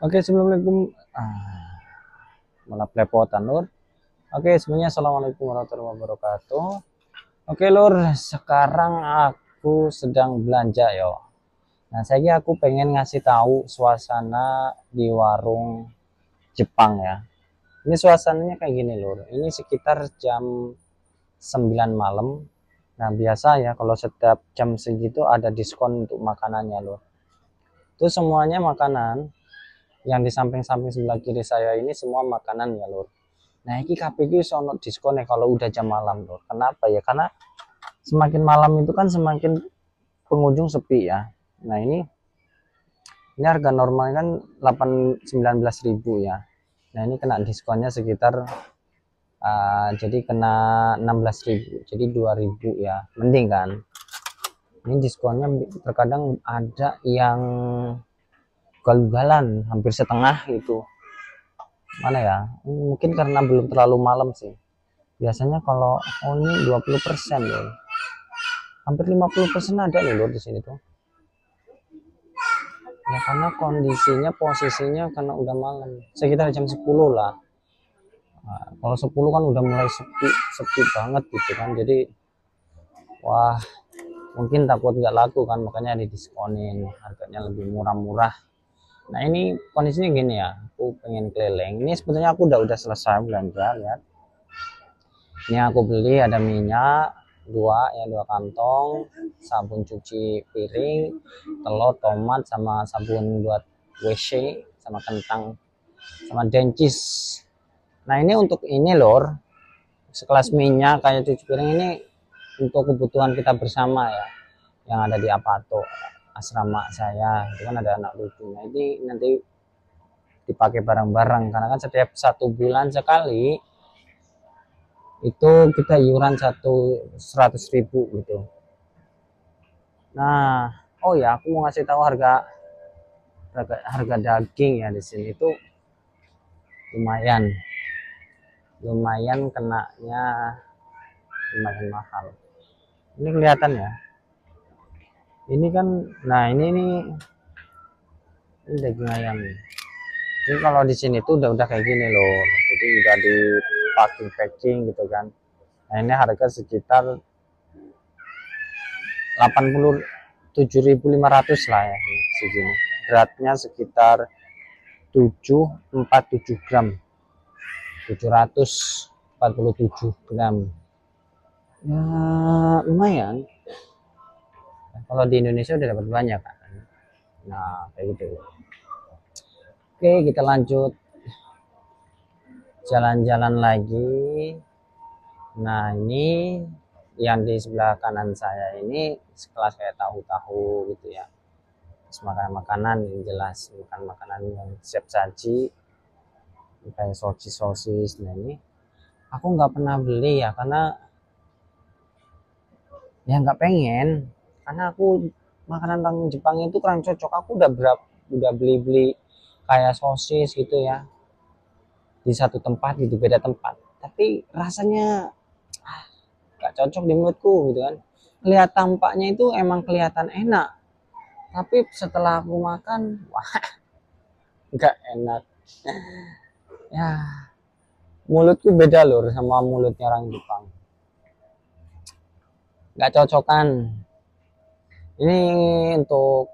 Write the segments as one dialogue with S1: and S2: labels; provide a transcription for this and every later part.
S1: Oke, Assalamualaikum. Malah pelepotan, Lur. Oke, semuanya Assalamualaikum warahmatullahi wabarakatuh. Oke, Lur, sekarang aku sedang belanja, yo. Nah, saya aku pengen ngasih tahu suasana di warung Jepang ya. Ini suasananya kayak gini, Lur. Ini sekitar jam 9 malam. Nah, biasa ya kalau setiap jam segitu ada diskon untuk makanannya, Lur. Itu semuanya makanan. Yang di samping-samping sebelah kiri saya ini semua makanan ya, Lur. Nah, ini KPQ sono diskon ya kalau udah jam malam, Lur. Kenapa ya? Karena semakin malam itu kan semakin pengunjung sepi ya. Nah, ini harga normal kan 19.000 ya. Nah, ini kena diskonnya sekitar jadi kena 16.000. Jadi 2.000 ya. Mending kan? Ini diskonnya terkadang ada yang ugal-ugalan hampir setengah gitu. Mana ya, mungkin karena belum terlalu malam sih. Biasanya kalau ini 20% loh, hampir 50% ada loh di sini tuh ya, karena kondisinya posisinya karena udah malam sekitar jam 10 lah. Nah, kalau 10 kan udah mulai sepi sepi banget gitu kan, jadi wah mungkin takut nggak laku kan, makanya didiskonin harganya lebih murah-murah. Nah, ini kondisinya gini ya, aku pengen keliling. Ini sebetulnya aku udah selesai belanja, lihat. Ini aku beli ada minyak dua kantong, sabun cuci piring, telur, tomat, sama sabun buat WC, sama kentang, sama dencis. Nah, ini untuk ini, Lor, sekelas minyak kayak cuci piring ini untuk kebutuhan kita bersama ya, yang ada di Apato asrama saya. Itu kan ada anak lucunya, ini nanti dipakai bareng-bareng karena kan setiap 1 bulan sekali itu kita iuran 100.000 gitu. Nah, oh ya, aku mau ngasih tahu harga daging ya di sini itu lumayan kenanya, lumayan mahal. Ini kelihatan ya. Ini kan, nah ini daging ayam. Ini kalau di sini tuh udah kayak gini loh. Jadi udah di packing gitu kan. Nah, ini harga sekitar 87.500 lah ya segini. Beratnya sekitar 747 gram. 747 gram. Ya, lumayan. Kalau di Indonesia udah dapat banyak kan. Nah, kayak gitu. Oke, kita lanjut jalan-jalan lagi. Nah, ini yang di sebelah kanan saya ini sekelas kayak tahu-tahu gitu ya. Terus makanan-makanan yang jelas, bukan makanan yang siap saji kayak sosis. Nah, ini aku nggak pernah beli ya, karena ya nggak pengen, karena aku makanan orang Jepang itu kurang cocok. Aku udah beli kayak sosis gitu ya di satu tempat gitu, beda tempat, tapi rasanya nggak cocok di mulutku gitu kan. Lihat tampaknya itu emang kelihatan enak, tapi setelah aku makan, wah, nggak enak ya. Mulutku beda loh sama mulutnya orang Jepang, nggak cocokan. Ini untuk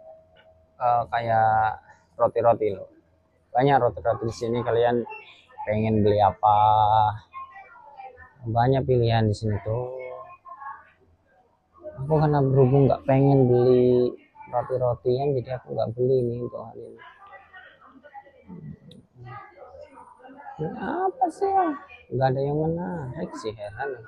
S1: kayak roti-roti loh, banyak roti-roti di sini. Kalian pengen beli apa, banyak pilihan di sini tuh. Aku karena berhubung nggak pengen beli roti-rotian, jadi aku nggak beli ini untuk hari ini. Ini apa sih ya, nggak ada yang menarik sih, heran.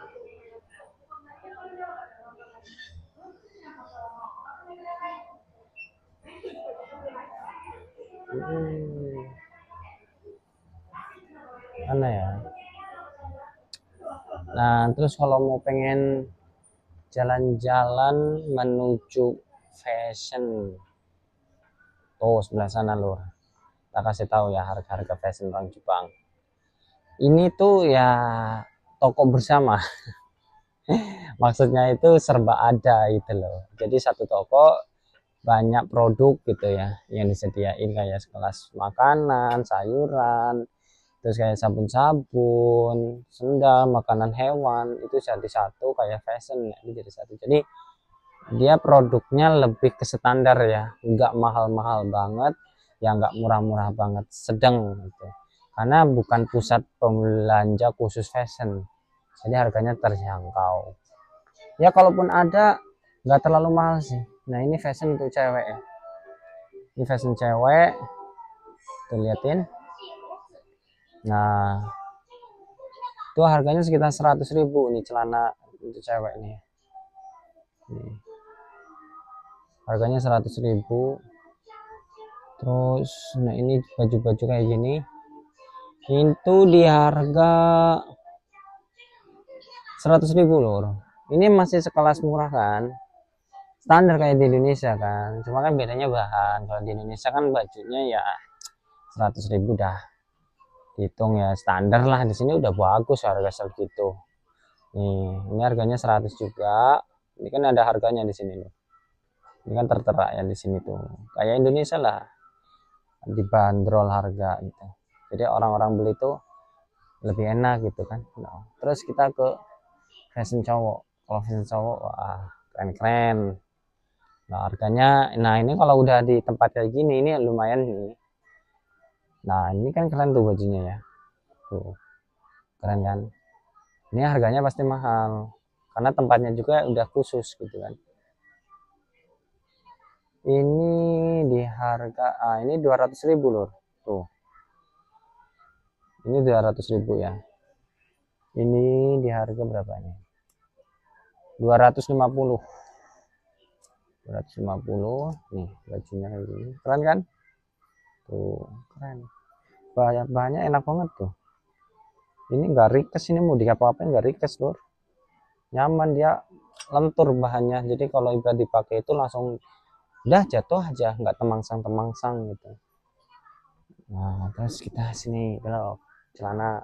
S1: Mana ya. Nah, terus kalau mau pengen jalan-jalan menuju fashion, tuh sebelah sana loh, kita kasih tahu ya harga-harga fashion orang Jepang. Ini tuh ya toko bersama. Maksudnya itu serba ada gitu loh. Jadi satu toko banyak produk gitu ya yang disediain, kayak sekelas makanan, sayuran, terus kayak sabun-sabun, sendal, makanan hewan, itu jadi satu, kayak fashion ya, itu jadi satu. Jadi dia produknya lebih ke standar ya, nggak mahal-mahal banget ya, nggak murah-murah banget, sedang gitu, karena bukan pusat pembelanja khusus fashion, jadi harganya terjangkau ya, kalaupun ada nggak terlalu mahal sih. Nah ini fashion untuk cewek ya, ini fashion cewek tuh, liatin. Nah itu harganya sekitar 100.000 nih celana untuk cewek nih. Nih, harganya 100.000. Terus nah ini baju-baju kayak gini itu di harga 100.000 loh. Ini masih sekelas murah kan, standar kayak di Indonesia kan, cuma kan bedanya bahan. Kalau di Indonesia kan bajunya ya 100.000 dah hitung ya standar lah, di sini udah bagus harga segitu. Nih ini harganya 100 juga, ini kan ada harganya di sini loh, ini kan tertera ya di sini tuh, kayak Indonesia lah dibanderol harga gitu, jadi orang-orang beli tuh lebih enak gitu kan. Nah, terus kita ke fashion cowok. Kalau fashion cowok wah keren-keren. Nah harganya, nah ini kalau udah di tempat kayak gini ini lumayan nih. Nah ini kan keren tuh bajunya ya, tuh keren kan. Ini harganya pasti mahal karena tempatnya juga udah khusus gitu kan. Ini di harga ini 200.000 loh tuh, ini 200.000 ya. Ini di harga berapa nih, 250 nih bajunya kayak gini, keren kan tuh, keren, bahannya enak banget tuh. Ini enggak rikes, ini mau diapa-apain enggak rikes lur, nyaman, dia lentur bahannya, jadi kalau ibarat dipakai itu langsung udah jatuh aja, nggak temangsang gitu. Nah terus kita sini belok celana,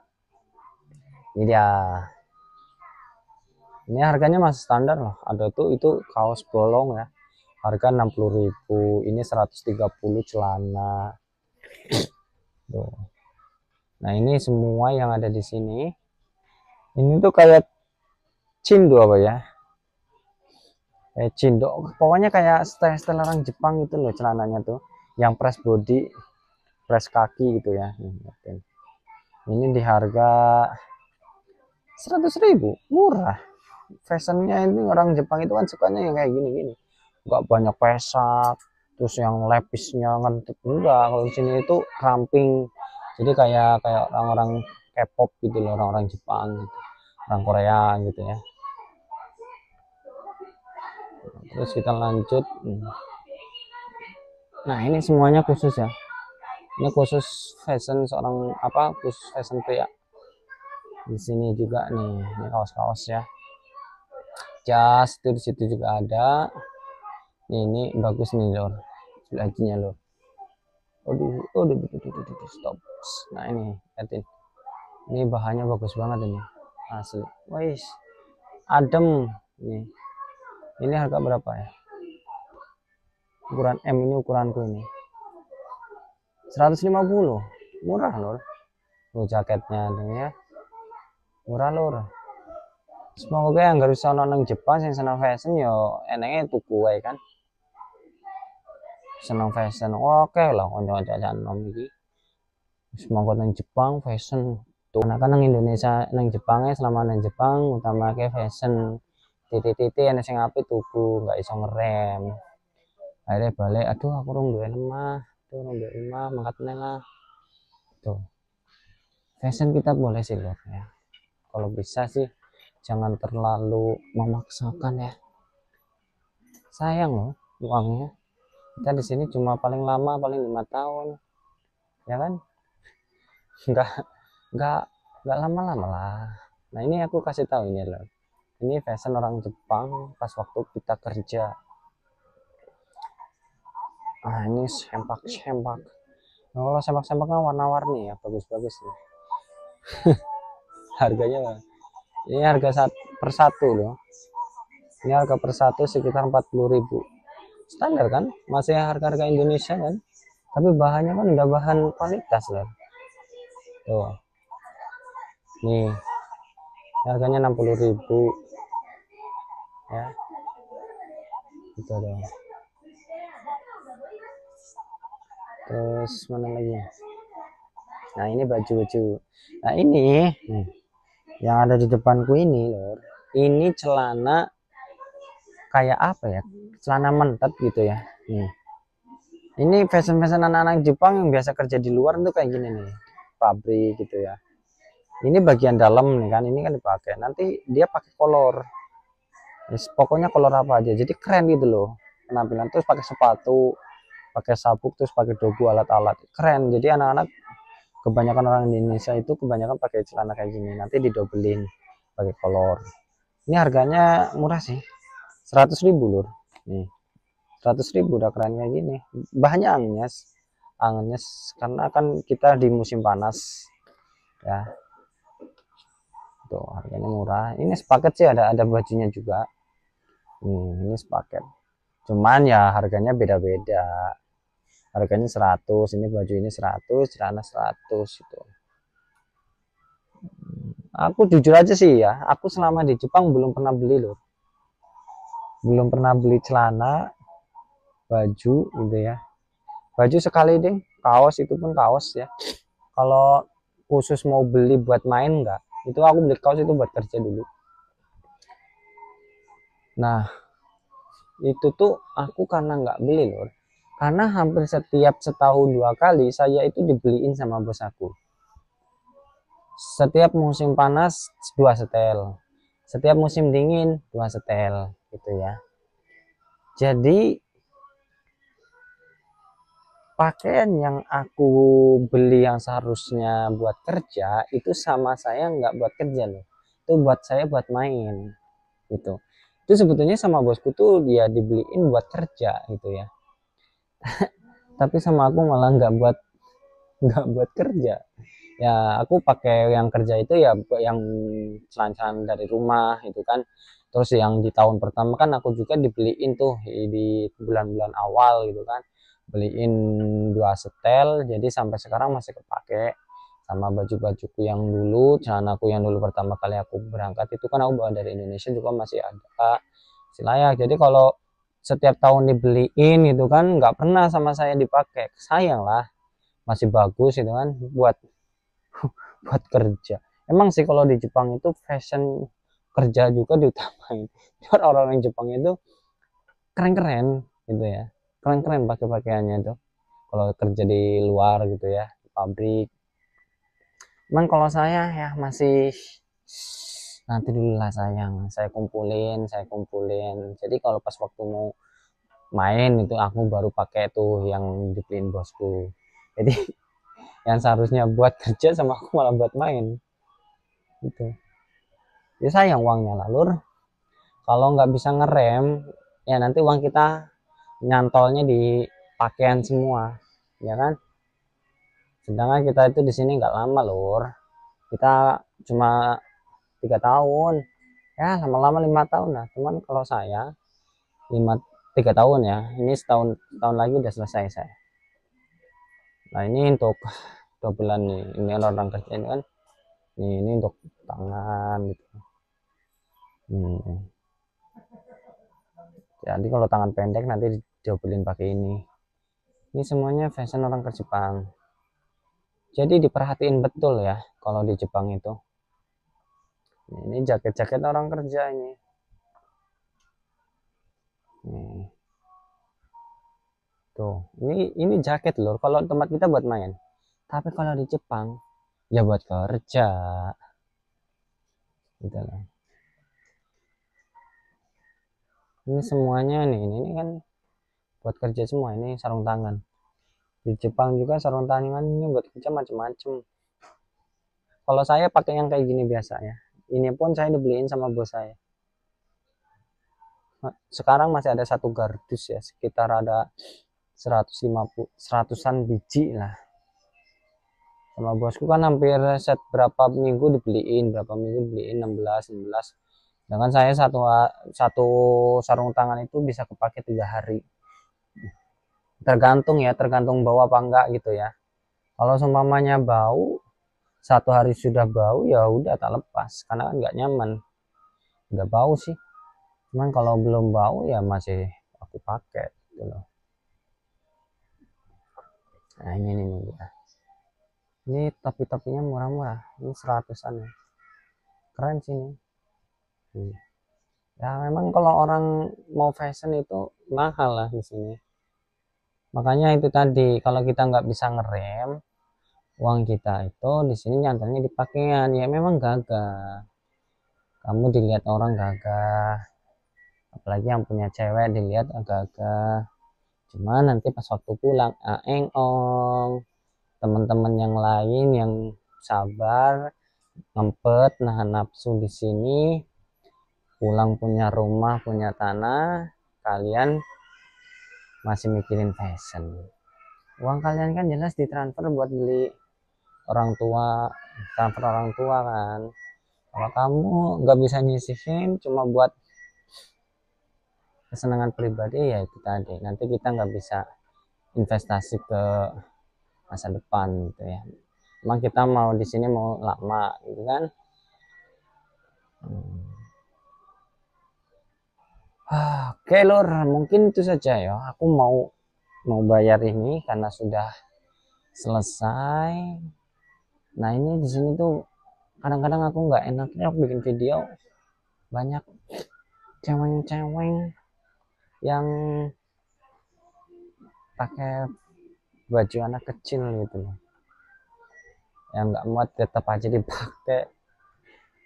S1: ini dia. Ini harganya masih standar loh, ada tuh itu kaos bolong ya, harga 60.000, ini 130 celana tuh. Nah ini semua yang ada di sini ini tuh kayak cindo apa ya, kayak cindo, pokoknya kayak style orang Jepang gitu loh celananya tuh, yang press body, press kaki gitu ya. Ini di harga 100.000, murah. Fashionnya ini orang Jepang itu kan sukanya yang kayak gini-gini, nggak banyak pesak, terus yang lepisnya ngentut, enggak. Kalau di sini itu ramping, jadi kayak orang-orang K-pop gitu loh, orang-orang Jepang gitu, orang Korea gitu ya. Terus kita lanjut. Nah ini semuanya khusus ya, ini khusus fashion seorang apa, khusus fashion pria. Di sini juga nih, ini kaos-kaos ya, jas itu di situ juga ada. Ini bagus nih lor, bajunya lor. Aduh, stop. Nah ini lihatin, ini bahannya bagus banget ini, asli. Wais, adem nih. Ini harga berapa ya? Ukuran M, ini ukuranku ini 150, murah lor. Tuh jaketnya tuh ya, murah lor. Semoga yang gak bisa nonton Jepang yang senang fashion yo enaknya tuku wae kan, senang fashion oke lah konco-konco nom iki. Semoga nang Jepang fashion tuh, karena kan nang Indonesia nang Jepangnya selama nang Jepang utama ke fashion, titik-titik yang sing apik tuku, nggak iso ngerem. Akhirnya balik, aduh aku rong duwe lemah, tuh rong duwe lemah, mangkat lah tuh. Fashion kita boleh sih lor ya, kalau bisa sih jangan terlalu memaksakan ya, sayang loh uangnya. Kita di sini cuma paling lama paling 5 tahun ya kan, nggak nggak lama-lama lah. Nah ini aku kasih tahu ini loh, ini fashion orang Jepang pas waktu kita kerja. Nah ini sempak, kalau sempak kan warna-warni ya, bagus-bagus nih. Harganya ini harga per satu loh, ini harga per satu sekitar 40.000. standar kan, masih harga-harga Indonesia kan, tapi bahannya kan udah bahan kualitas loh. Tuh nih harganya 60.000 ya, gitu dong. Terus mana lagi? Nah ini baju-baju. Nah ini yang ada di depanku ini loh, ini celana kayak apa ya, celana mentet gitu ya. Nih ini fashion anak-anak Jepang yang biasa kerja di luar tuh kayak gini nih, pabrik gitu ya. Ini bagian dalam nih kan, ini kan dipakai, nanti dia pakai kolor. Pokoknya kolor apa aja, jadi keren gitu loh penampilan. Terus pakai sepatu, pakai sabuk, terus pakai dogu, alat-alat keren. Jadi anak-anak, kebanyakan orang Indonesia itu kebanyakan pakai celana kayak gini, nanti didobelin pakai kolor. Ini harganya murah sih, 100.000 lur. Nih 100.000 udah keren kayak gini. Bahannya anges karena kan kita di musim panas ya. Tuh harganya murah. Ini sepaket sih, ada bajunya juga. Ini sepaket, cuman ya harganya beda-beda. Harganya 100, ini baju ini 100, celana 100 itu. Aku jujur aja sih ya, aku selama di Jepang belum pernah beli loh, belum pernah beli celana, baju gitu ya. Baju sekali deh, kaos itu pun kaos ya. Kalau khusus mau beli buat main enggak, itu aku beli kaos itu buat kerja dulu. Nah itu tuh aku karena nggak beli loh, karena hampir setiap setahun 2 kali saya itu dibeliin sama bos aku. Setiap musim panas 2 setel, setiap musim dingin 2 setel gitu ya. Jadi pakaian yang aku beli yang seharusnya buat kerja itu sama saya nggak buat kerja loh, itu buat saya buat main gitu. Itu sebetulnya sama bosku tuh dia dibeliin buat kerja gitu ya, tapi sama aku malah nggak buat kerja ya. Aku pakai yang kerja itu ya yang celana dari rumah itu kan. Terus yang di tahun pertama kan aku juga dibeliin tuh di bulan-bulan awal gitu kan, beliin 2 setel, jadi sampai sekarang masih kepake. Sama baju-bajuku yang dulu, celanaku yang dulu pertama kali aku berangkat itu kan aku bawa dari Indonesia juga masih ada, masih layak. Jadi kalau setiap tahun dibeliin itu kan nggak pernah sama saya dipakai, sayang lah, masih bagus itu kan buat buat kerja. Emang sih kalau di Jepang itu fashion kerja juga diutamain. Orang-orang Jepang itu keren-keren gitu ya, keren-keren pakai pakaiannya tuh kalau kerja di luar gitu ya, di pabrik. Cuman kalau saya ya masih nanti dulu lah sayang, saya kumpulin. Jadi kalau pas waktu mau main itu aku baru pakai tuh yang dibeliin bosku. Jadi yang seharusnya buat kerja sama aku malah buat main gitu. Ya sayang uangnya lah lur. Kalau nggak bisa ngerem ya nanti uang kita nyantolnya di pakaian semua ya kan. Sedangkan kita itu di sini nggak lama lur, kita cuma 3 tahun ya, lama-lama 5 tahun lah. Cuman kalau saya 3 tahun ya, ini setahun lagi udah selesai saya. Nah ini untuk 2 bulan nih, ini orang kerja ini kan, ini untuk tangan gitu. Jadi kalau tangan pendek nanti diobolin pakai ini. Ini semuanya fashion orang ke Jepang. Jadi diperhatiin betul ya kalau di Jepang itu. Ini jaket-jaket orang kerja ini. Tuh, ini jaket loh. Kalau tempat kita buat main. Tapi kalau di Jepang ya buat kerja. Gitu loh. Ini semuanya nih, ini kan buat kerja semua. Ini sarung tangan. Di Jepang juga sarung tangan ini buat kerja macam-macam. Kalau saya pakai yang kayak gini biasa ya. Ini pun saya dibeliin sama bos saya. Sekarang masih ada 1 kardus ya, sekitar ada 100-an biji lah. Sama bosku kan hampir berapa minggu dibeliin 16. Sedangkan saya satu sarung tangan itu bisa kepake 3 hari. tergantung ya, tergantung bau apa enggak gitu ya. Kalau seumpamanya bau, 1 hari sudah bau, ya udah tak lepas karena kan nggak nyaman. Udah bau sih, cuman kalau belum bau ya masih aku pakai gitu loh. Nah ini nih ya. Ini topi-topinya murah-murah, ini 100-an ya, keren sih ini. Ya memang kalau orang mau fashion itu mahal lah di sini. Makanya itu tadi, kalau kita nggak bisa ngerem uang kita itu di sini nyantarnya di pakaian, ya memang gagah. Kamu dilihat orang gagah, apalagi yang punya cewek dilihat gagah. Cuma nanti pas waktu pulang, ong, teman-teman yang lain yang sabar, ngempet, nahan nafsu di sini, pulang punya rumah, punya tanah, kalian masih mikirin fashion. Uang kalian kan jelas ditransfer buat beli orang tua, transfer orang tua kan. Kalau kamu nggak bisa nyisihin cuma buat kesenangan pribadi, ya itu tadi, nanti kita nggak bisa investasi ke masa depan gitu ya. Emang kita mau di sini mau lama gitu kan. Oke lur, mungkin itu saja ya. Aku mau bayar ini karena sudah selesai. Nah ini di sini tuh kadang-kadang aku nggak enaknya aku bikin video banyak cewek-cewek yang pakai baju anak kecil gitu loh, yang nggak muat tetap aja dipakai.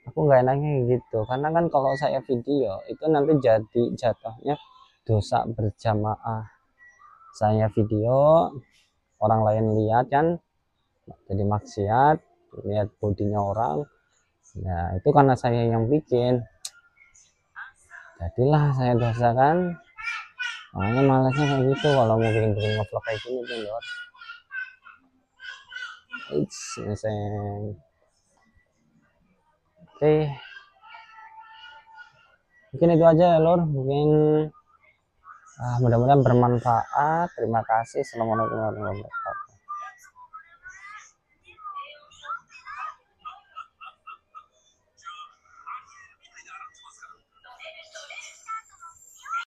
S1: Aku nggak enaknya gitu karena kan kalau saya video itu nanti jadi jatuhnya dosa berjamaah. Saya video, orang lain lihat kan jadi maksiat, lihat bodinya orang. Nah itu karena saya yang bikin, jadilah saya dosa kan. Makanya malesnya kayak gitu kalau mau bikin ngevlog kayak gini tuh lor. Oke, mungkin itu aja ya lor. Mungkin mudah-mudahan bermanfaat. Terima kasih. Assalamualaikum warahmatullahi wabarakatuh.